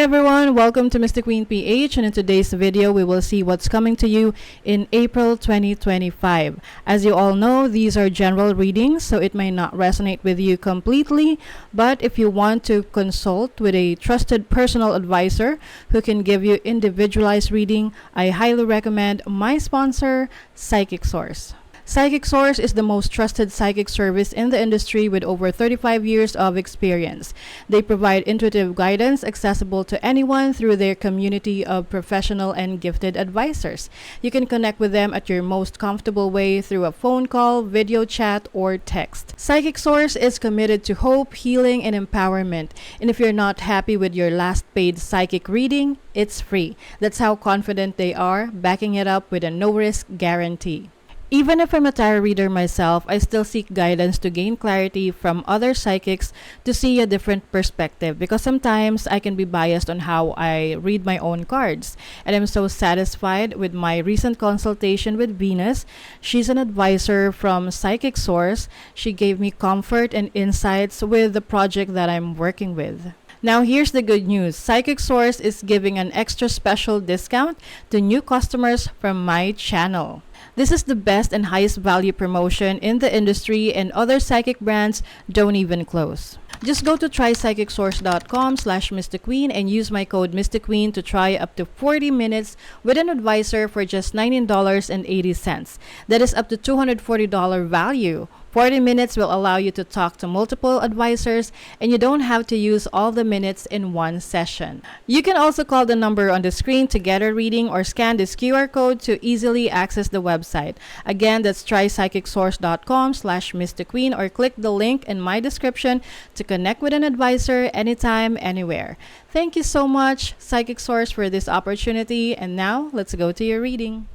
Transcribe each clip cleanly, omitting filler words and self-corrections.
everyone, welcome to Mr. Queen PH, and in today's video we will see what's coming to you in April 2025. As you all know, these are general readings, so it may not resonate with you completely, but if you want to consult with a trusted personal advisor who can give you individualized reading, I highly recommend my sponsor, Psychic Source. Psychic Source is the most trusted psychic service in the industry with over 35 years of experience. They provide intuitive guidance accessible to anyone through their community of professional and gifted advisors. You can connect with them at your most comfortable way through a phone call, video chat, or text. Psychic Source is committed to hope, healing, and empowerment. And if you're not happy with your last paid psychic reading, it's free. That's how confident they are, backing it up with a no-risk guarantee. Even if I'm a tarot reader myself, I still seek guidance to gain clarity from other psychics to see a different perspective because sometimes I can be biased on how I read my own cards. And I'm so satisfied with my recent consultation with Venus. She's an advisor from Psychic Source. She gave me comfort and insights with the project that I'm working with. Now here's the good news. Psychic Source is giving an extra special discount to new customers from my channel. This is the best and highest value promotion in the industry, and other psychic brands don't even close. Just go to trypsychicsource.com/MrQueen and use my code MrQueen to try up to 40 minutes with an advisor for just $19.80. That is up to $240 value. 40 minutes will allow you to talk to multiple advisors, and you don't have to use all the minutes in one session. You can also call the number on the screen to get a reading or scan this QR code to easily access the website. Again, that's trypsychicsource.com/MrQueen or click the link in my description to connect with an advisor anytime, anywhere. Thank you so much, Psychic Source, for this opportunity. And now, let's go to your reading.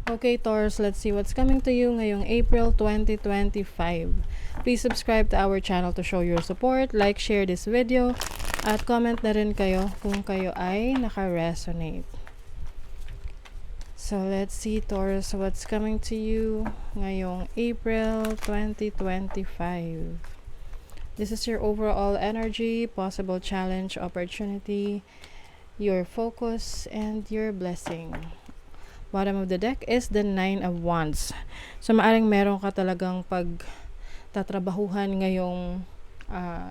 Okay, Taurus, let's see what's coming to you ngayong April 2025. Please subscribe to our channel to show your support, like, share this video, at comment na rin kayo kung kayo ay naka-resonate. So, let's see, Taurus, what's coming to you ngayong April 2025. This is your overall energy, possible challenge, opportunity, your focus, and your blessing. Bottom of the deck is the 9 of Wands. So, maaring meron ka talagang pagtatrabahuhan ngayong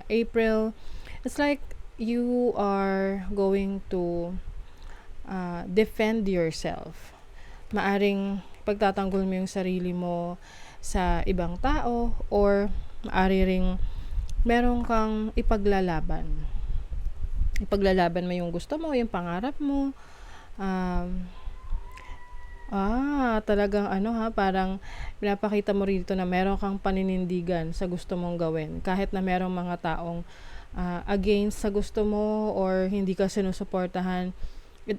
April. It's like you are going to defend yourself. Maaring pagtatanggol mo yung sarili mo sa ibang tao, or maari ring meron kang ipaglalaban. Ipaglalaban mo yung gusto mo, yung pangarap mo. Talagang parang pinapakita mo rito na meron kang paninindigan sa gusto mong gawin. Kahit na merong mga taong against sa gusto mo or hindi ka sinusuportahan,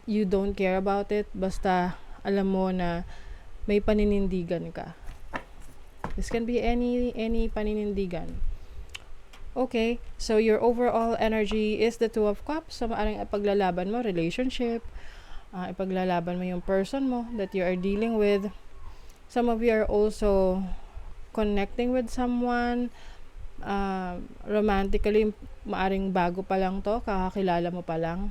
you don't care about it. Basta alam mo na may paninindigan ka. This can be any paninindigan. Okay, so your overall energy is the 2 of Cups. So maaring paglalaban mo, relationship, ipaglalaban mo yung person mo that you are dealing with. Some of you are also connecting with someone romantically. Maaring bago pa lang to, kakakilala mo pa lang,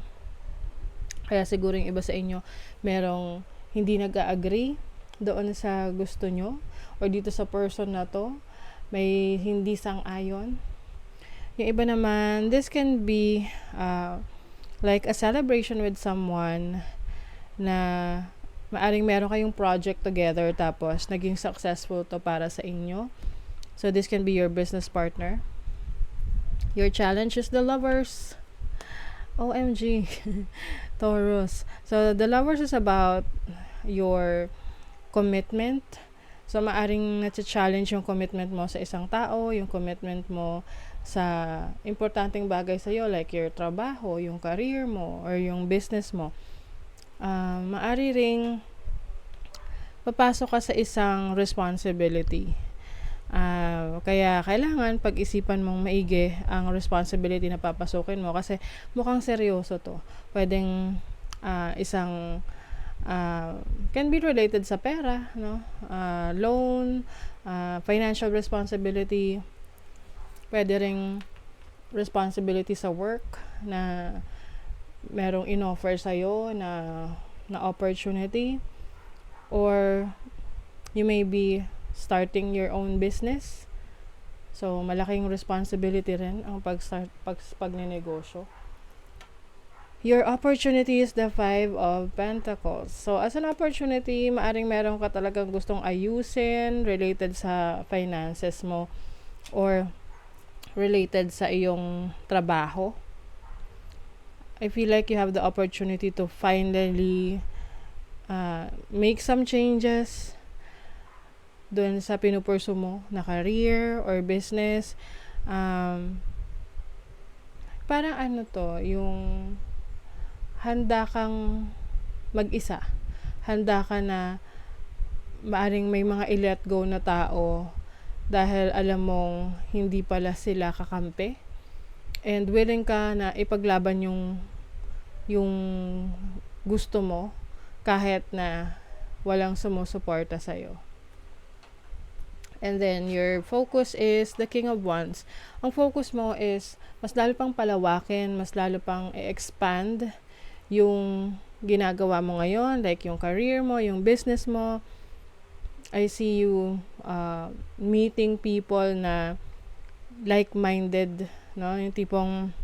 kaya siguro yung iba sa inyo merong hindi nag-agree doon sa gusto nyo or dito sa person na to, may hindi sang-ayon. Yung iba naman, this can be like a celebration with someone na maaring meron kayong project together tapos naging successful to para sa inyo. So this can be your business partner. Your challenge is the Lovers. OMG. Taurus. So the Lovers is about your commitment. So maaring na-challenge yung commitment mo sa isang tao, yung commitment mo sa importanteng bagay sa iyo, like your trabaho, yung career mo, or yung business mo. Maari ring papasok ka sa isang responsibility. Kaya kailangan pag-isipan mong maigi ang responsibility na papasukin mo kasi mukhang seryoso to. Pwedeng isang can be related sa pera, no? Loan, financial responsibility. Pwede ring responsibility sa work na merong inoffer sa'yo na opportunity, or you may be starting your own business. So, malaking responsibility rin ang pagnenegosyo. Your opportunity is the 5 of Pentacles. So, as an opportunity, maaring meron ka talagang gustong ayusin related sa finances mo or related sa iyong trabaho. I feel like you have the opportunity to finally make some changes doon sa pinupursu mo na career or business. Parang yung handa kang mag-isa. Handa ka na maaring may mga i-let go na tao dahil alam mong hindi pala sila kakampi. And willing ka na ipaglaban yung gusto mo kahit na walang sumusuporta sa'yo. And then, your focus is the King of Wands. Ang focus mo is mas lalo pang palawakin, mas lalo pang i-expand yung ginagawa mo ngayon, like yung career mo, yung business mo. I see you meeting people na like-minded, no? Yung tipong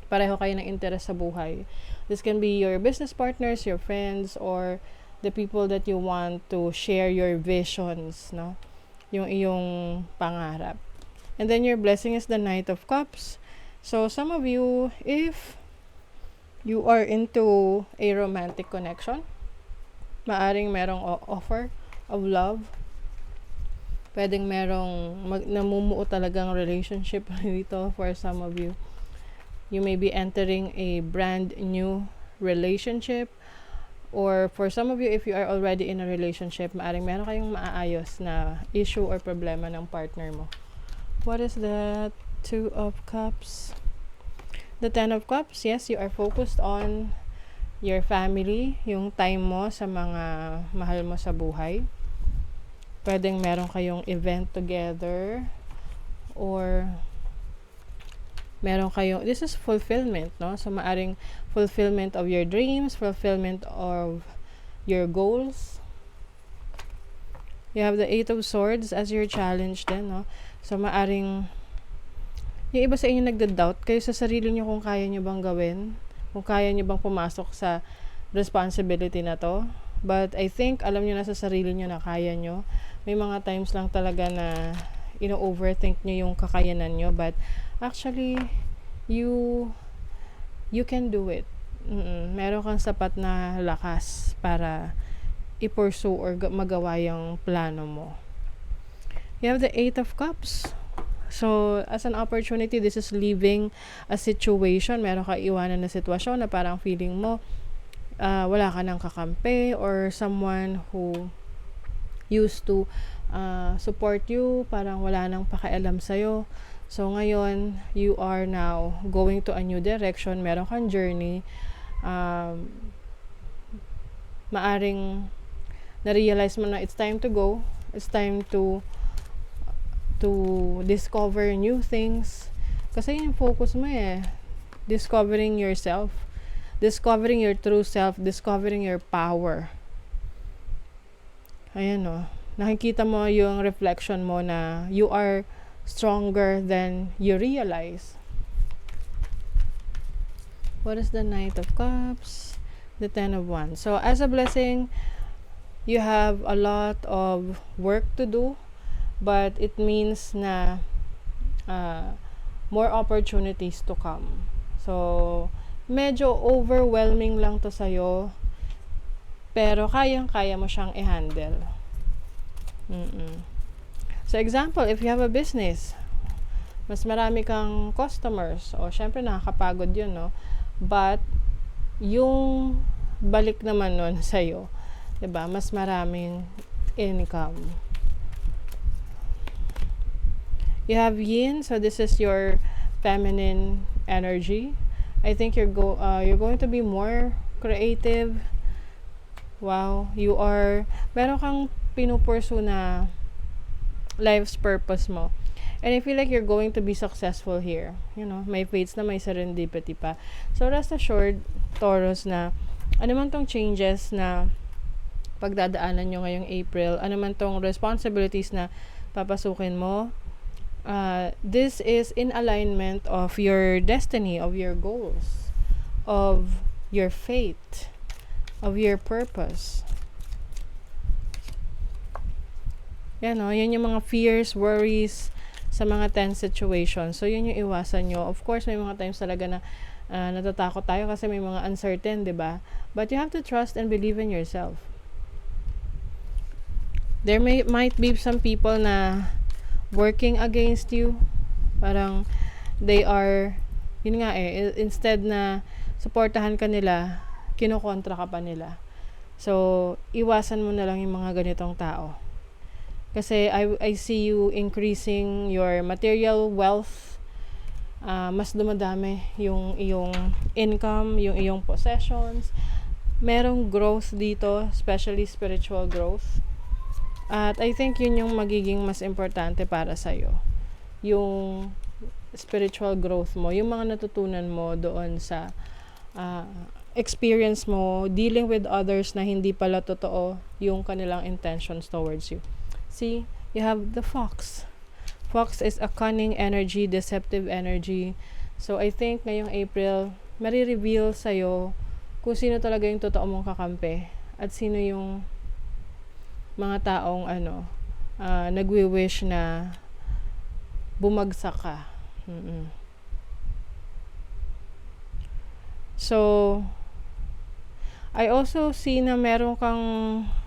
pareho kayo ng interest sa buhay. This can be your business partners, your friends, or the people that you want to share your visions, no? Yung iyong pangarap. And then your blessing is the Knight of Cups. So some of you, if you are into a romantic connection, maaring merong offer of love. Pwedeng merong namumuo talagang relationship dito for some of you. You may be entering a brand new relationship. Or for some of you, if you are already in a relationship, maaring meron kayong maaayos na issue or problema ng partner mo. What is the 2 of Cups? The 10 of Cups, yes, you are focused on your family, yung time mo sa mga mahal mo sa buhay. Pwedeng meron kayong event together, or meron kayong, this is fulfillment, no? So, maaring fulfillment of your dreams, fulfillment of your goals. You have the 8 of Swords as your challenge din, no? So, maaring, yung iba sa inyo nagda-doubt kayo sa sarili nyo kung kaya nyo bang gawin, kung kaya nyo bang pumasok sa responsibility na to. But I think, alam nyo na sa sarili nyo na kaya nyo. May mga times lang talaga na ino-overthink nyo yung kakayanan nyo, but actually, you can do it. Meron kang sapat na lakas para i-pursue or magawa yung plano mo. You have the 8 of Cups. So, as an opportunity, this is leaving a situation. Meron ka iwanan na sitwasyon na parang feeling mo wala ka ng kakampi, or someone who used to support you, parang wala nang pakialam sa'yo. So, ngayon, you are now going to a new direction. Meron kang journey. Maaring na-realize mo na it's time to go. It's time to discover new things. Kasi yung focus mo discovering yourself. Discovering your true self. Discovering your power. Ayan nakikita mo yung reflection mo na you are stronger than you realize. What is the Knight of Cups? The 10 of Wands. So, as a blessing, you have a lot of work to do, but it means na more opportunities to come. So, medyo overwhelming lang to sa'yo, pero kayang-kaya mo siyang i-handle. So, example, if you have a business, mas marami kang customers, syempre nakakapagod yun, no? But, yung balik naman nun sa'yo, diba? Mas maraming income. You have Yin, so this is your feminine energy. I think you're going to be more creative. Wow, meron kang pinupursu na life's purpose mo. And I feel like you're going to be successful here. You know, may fates na may serendipity pa. So rest assured, Taurus, na ano man tong changes na pagdadaanan nyo ngayong April, ano man tong responsibilities na papasukin mo, this is in alignment of your destiny, of your goals, of your fate, of your purpose. Yan o, yan yung mga fears, worries sa mga tense situations. So, yun yung iwasan nyo. Of course, may mga times talaga na natatakot tayo kasi may mga uncertain, diba? But you have to trust and believe in yourself. There might be some people na working against you. Parang they are, yun nga instead na supportahan ka nila, kinokontra ka pa nila. So, iwasan mo na lang yung mga ganitong tao. Kasi I see you increasing your material wealth. Mas dumadami yung iyong income, yung iyong possessions. Merong growth dito, especially spiritual growth. At I think yun yung magiging mas importante para sa'yo. Yung spiritual growth mo, yung mga natutunan mo doon sa experience mo, dealing with others na hindi pala totoo yung kanilang intentions towards you. See, you have the fox. Fox is a cunning energy, deceptive energy. So, I think ngayong April, marireveal sa'yo kung sino talaga yung totoo mong kakampi at sino yung mga taong nagwi-wish na bumagsak ka. So, I also see na meron kang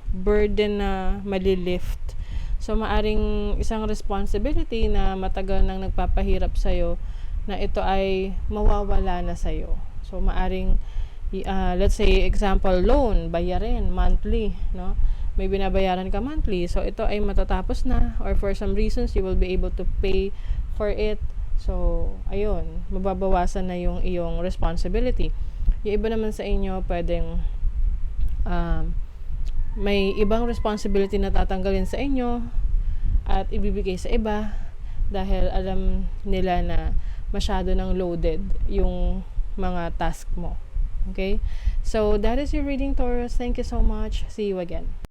burden na malilift. So, maaring isang responsibility na matagal nang nagpapahirap sa'yo na ito ay mawawala na sa'yo. So, maaring, let's say, example, loan, bayarin, monthly, no? May binabayaran ka monthly. So, ito ay matatapos na or for some reasons, you will be able to pay for it. So, ayun, mababawasan na yung iyong responsibility. Yung iba naman sa inyo, pwedeng may ibang responsibility na tatanggalin sa inyo at ibibigay sa iba dahil alam nila na masyado nang loaded yung mga task mo. Okay? So, that is your reading, Taurus. Thank you so much. See you again.